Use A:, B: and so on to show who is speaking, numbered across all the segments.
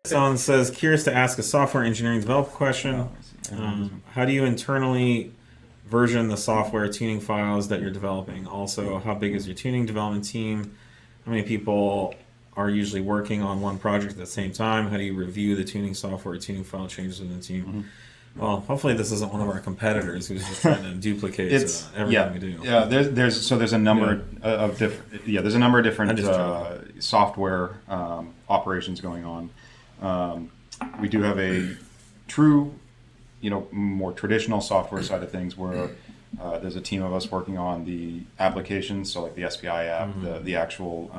A: Someone says, curious to ask a software engineering developer question. How do you internally version the software tuning files that you're developing? Also, how big is your tuning development team? How many people are usually working on one project at the same time? How do you review the tuning software, tuning file changes within the team? Mm-hmm. Well, hopefully this isn't one of our competitors who's just trying to duplicate everything we do.
B: Yeah, there's a number of different software operations going on. We do have a true, more traditional software side of things where there's a team of us working on the applications, so like the SPI app, the actual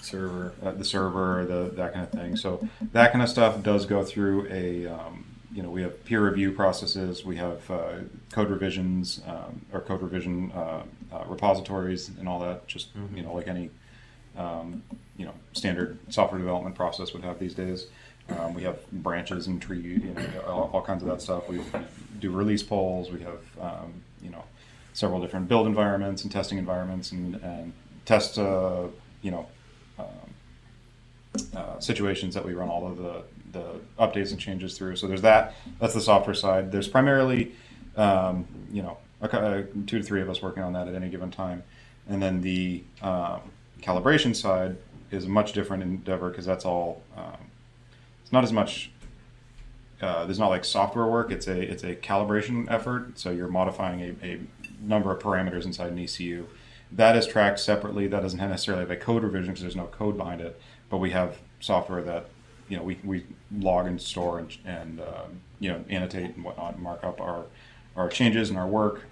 A: server,
B: that kind of thing. So that kind of stuff does go through we have peer review processes, we have code revisions or code revision repositories and all that, just like any standard software development process would have these days. We have branches and tree, all kinds of that stuff. We do release polls. We have several different build environments and testing environments and test situations that we run all of the updates and changes through. So there's that. That's the software side. There's primarily 2 to 3 of us working on that at any given time, and then the calibration side is a much different endeavor because that's all. It's not as much. There's not like software work. It's a calibration effort. So you're modifying a number of parameters inside an ECU. That is tracked separately. That doesn't necessarily have a code revision because there's no code behind it. But we have software that we log and store and annotate and whatnot, and mark up our changes and our work.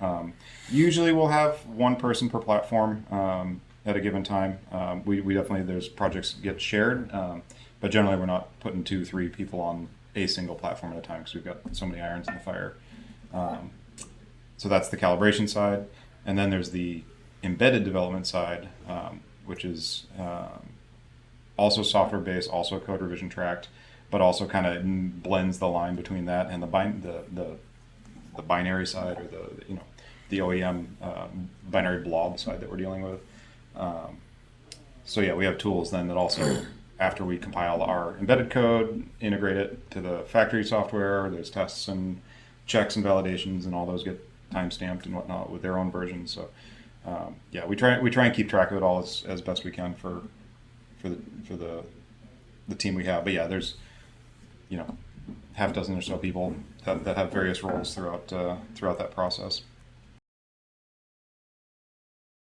B: Usually we'll have one person per platform at a given time. We definitely, there's projects that get shared, but generally we're not putting 2-3 people on a single platform at a time because we've got so many irons in the fire. So that's the calibration side. And then there's the embedded development side, which is also software based, also code revision tracked, but also kind of blends the line between that and the binary side, or the OEM binary blob side that we're dealing with. So yeah, we have tools then that also, after we compile our embedded code, integrate it to the factory software. There's tests and checks and validations, and all those get time stamped and whatnot with their own versions. So we try and keep track of it all as best we can for the team we have. But yeah, there's half dozen or so people that have various roles throughout that process.